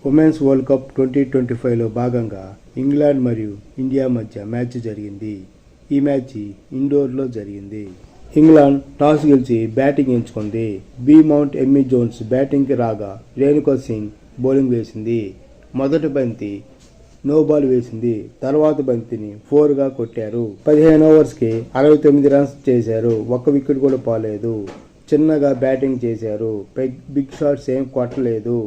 Women's world cup 2025లో భాగంగా England మరియు India మధ్య మ్యాచ్ జరిగింది. ఈ మ్యాచ్ ఇండోర్లో జరిగింది. ఇంగ్లాండ్ టాస్ గెలిచి బ్యాటింగ్ ఎంచుకుంది. బి మౌంట్ ఎమ్మీ జోన్స్ బ్యాటింగ్కి రాగా రేణుకా సింగ్ బౌలింగ్ వేసింది. మొదటి బంతి నో బాల్ వేసింది. తర్వాత బంతిని 4గా కొట్టారు. 15 ఓవర్స్కి 69 రన్స్ చేశారు. ఒక్క వికెట్ కూడా పోలేదు. చిన్నగా బ్యాటింగ్ చేశారు. బిగ్ షాట్స్ ఏం కొట్టలేదు.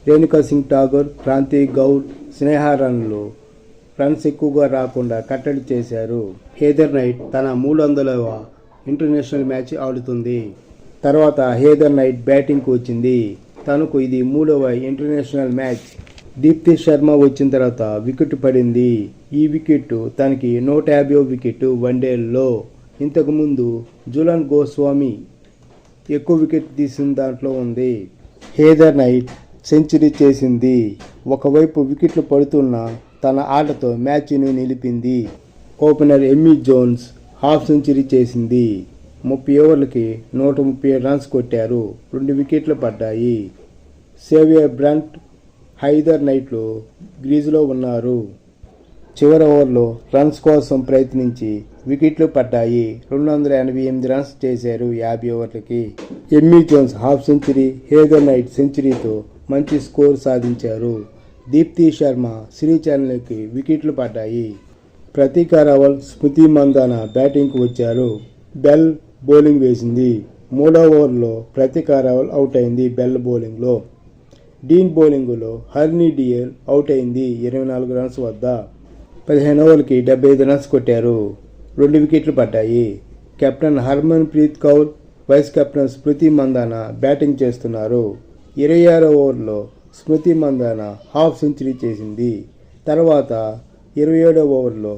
రేణుకా సింగ్ ఠాగూర్, క్రాంతి గౌడ్, స్నేహ రన్స్ ఎక్కువగా రాకుండా కట్టడి చేశారు. హేదర్ నైట్ తన 300వ ఇంటర్నేషనల్ మ్యాచ్ ఆడుతుంది. తర్వాత హేదర్ నైట్ బ్యాటింగ్కు వచ్చింది. తనకు ఇది 3వ ఇంటర్నేషనల్ మ్యాచ్. దీప్తి శర్మ వచ్చిన తర్వాత వికెట్ పడింది. ఈ వికెట్ తనకి 150వ వికెట్ వన్డేల్లో. ఇంతకుముందు జులన్ గోస్వామి ఎక్కువ వికెట్ తీసిన దాంట్లో ఉంది. హేదర్ నైట్ సెంచరీ చేసింది. ఒకవైపు వికెట్లు పడుతున్న తన ఆటతో మ్యాచ్ని నిలిపింది. Opener Amy Jones half century చేసింది. 30 ఓవర్లకి 137 రన్స్ కొట్టారు. 2 వికెట్లు పడ్డాయి. సేవియర్ బ్రంట్, హైదర్ నైట్లు గ్రీజులో ఉన్నారు. చివరి ఓవర్లో రన్స్ కోసం ప్రయత్నించి వికెట్లు పడ్డాయి. 288 రన్స్ చేశారు 50 ఓవర్లకి. Amy Jones half century, Heather Knight సెంచరీతో మంచి స్కోర్ సాధించారు. దీప్తి శర్మ, శ్రీచరణ్కి వికెట్లు పడ్డాయి. ప్రతీక్ రావల్, స్మృతి మందాన బ్యాటింగ్కు వచ్చారు. బెల్ బౌలింగ్ వేసింది. 3వ ఓవర్లో ప్రతీక్ రావల్ అవుట్ అయింది. బెల్ బౌలింగ్లో. డీన్ బౌలింగులో హర్నీ డియల్ అవుట్ అయింది 24 రన్స్ వద్ద. 15 ఓవర్లకి 75 రన్స్ కొట్టారు. 2 వికెట్లు పడ్డాయి. Captain Harmanpreet Kaur, vice captain Smriti Mandhana batting చేస్తున్నారు. 26వ ఓవర్లో స్మృతి మందాన హాఫ్ సెంచరీ చేసింది. తర్వాత 27వ ఓవర్లో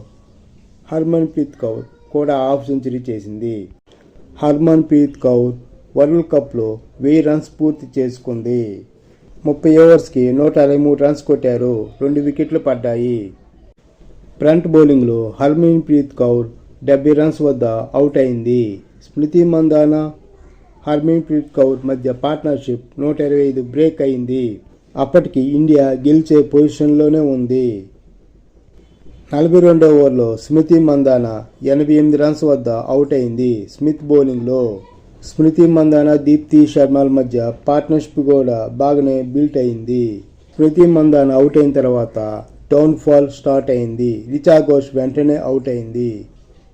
హర్మన్ ప్రీత్ కౌర్ కూడా హాఫ్ సెంచరీ చేసింది. హర్మన్ ప్రీత్ కౌర్ వరల్డ్ కప్లో 1000 రన్స్ పూర్తి చేసుకుంది. 30 ఓవర్స్కి 163 రన్స్ కొట్టారు. 2 వికెట్లు పడ్డాయి. ఫ్రంట్ బౌలింగ్లో హర్మన్ ప్రీత్ కౌర్ 70 రన్స్ వద్ద అవుట్ అయింది. స్మృతి మందాన, హర్మన్ ప్రీత్ కౌర్ మధ్య పార్ట్నర్షిప్ 125 బ్రేక్ అయింది. అప్పటికి ఇండియా గెలిచే పొజిషన్లోనే ఉంది. 42వ ఓవర్లో స్మృతి మందాన 88 రన్స్ వద్ద అవుట్ అయింది. స్మిత్ బౌలింగ్లో. స్మృతి మందాన, దీప్తి శర్మల మధ్య పార్ట్నర్షిప్ కూడా బాగానే బిల్ట్ అయింది. స్మృతి మందాన అవుట్ అయిన తర్వాత డౌన్ ఫాల్ స్టార్ట్ అయింది. రిచా ఘోష్ వెంటనే అవుట్ అయింది.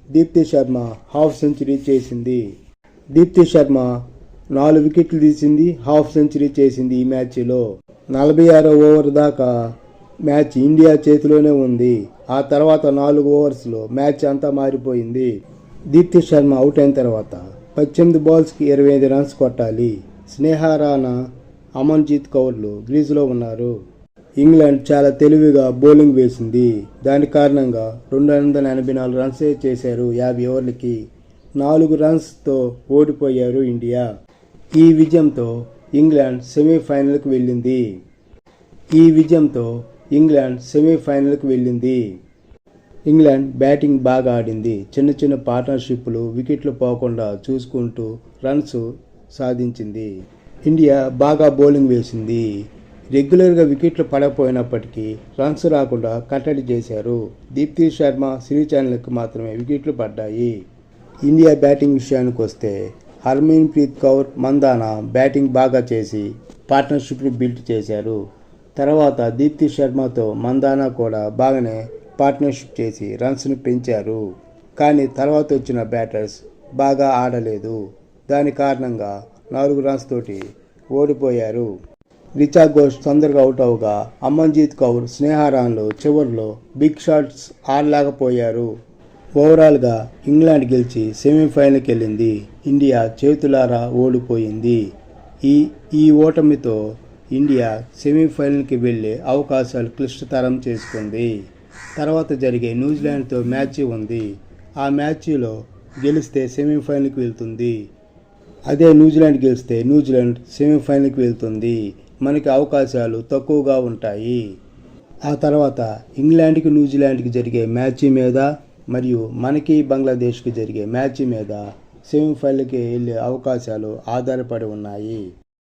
దీప్తి శర్మ హాఫ్ సెంచరీ చేసింది. దీప్తి శర్మ 4 వికెట్లు తీసింది. హాఫ్ సెంచరీ చేసింది. ఈ మ్యాచ్లో 46వ ఓవర్ దాకా మ్యాచ్ ఇండియా చేతిలోనే ఉంది. ఆ తర్వాత 4 ఓవర్స్లో మ్యాచ్ అంతా మారిపోయింది. దీప్తి శర్మ అవుట్ అయిన తర్వాత 18 బాల్స్కి 25 రన్స్ కొట్టాలి. స్నేహ రాణా, అమన్జీత్ కౌర్లు గ్రీజులో ఉన్నారు. ఇంగ్లాండ్ చాలా తెలివిగా బౌలింగ్ వేసింది. దాని కారణంగా 284 రన్సే చేశారు 50 ఓవర్లకి. 4 రన్స్తో ఓడిపోయారు ఇండియా. ఈ విజయంతో ఇంగ్లాండ్ సెమీఫైనల్కి వెళ్ళింది. ఇంగ్లాండ్ బ్యాటింగ్ బాగా ఆడింది. చిన్న పార్ట్నర్షిప్లు వికెట్లు పోకుండా చూసుకుంటూ రన్స్ సాధించింది. ఇండియా బాగా బౌలింగ్ వేసింది. రెగ్యులర్గా వికెట్లు పడకపోయినప్పటికీ రన్స్ రాకుండా కట్టడి చేశారు. దీప్తి శర్మ, శ్రీచరణ్లకు మాత్రమే వికెట్లు పడ్డాయి. ఇండియా బ్యాటింగ్ విషయానికి వస్తే హర్మన్ ప్రీత్ కౌర్, మందాన బ్యాటింగ్ బాగా చేసి పార్ట్నర్షిప్ని బిల్డ్ చేశారు. తర్వాత దీప్తి శర్మతో మందాన కూడా బాగానే పార్ట్నర్షిప్ చేసి రన్స్ను పెంచారు. కానీ తర్వాత వచ్చిన బ్యాటర్స్ బాగా ఆడలేదు. దాని కారణంగా 4 రన్స్ తోటి ఓడిపోయారు. రిచా ఘోష్ తొందరగా అవుట్ అవగా అమన్జీత్ కౌర్, స్నేహ రాణాలు చివరిలో బిగ్ షాట్స్ ఆడలేకపోయారు. ఓవరాల్గా ఇంగ్లాండ్ గెలిచి సెమీఫైనల్కి వెళ్ళింది. ఇండియా చేతులారా ఓడిపోయింది. ఈ ఓటమితో ఇండియా సెమీఫైనల్కి వెళ్లే అవకాశాలు క్లిష్టతరం చేసుకుంది. తర్వాత జరిగే న్యూజిలాండ్తో మ్యాచ్ ఉంది. ఆ మ్యాచ్లో గెలిస్తే సెమీఫైనల్కి వెళ్తుంది. అదే న్యూజిలాండ్ గెలిస్తే న్యూజిలాండ్ సెమీఫైనల్కి వెళ్తుంది. మనకి అవకాశాలు తక్కువగా ఉంటాయి. ఆ తర్వాత ఇంగ్లాండ్కి న్యూజిలాండ్కి జరిగే మ్యాచ్ మీద మరియు మనకి బంగ్లాదేశ్కి జరిగే మ్యాచ్ మీద సెమీఫైనల్కి వెళ్ళే అవకాశాలు ఆధారపడి ఉన్నాయి.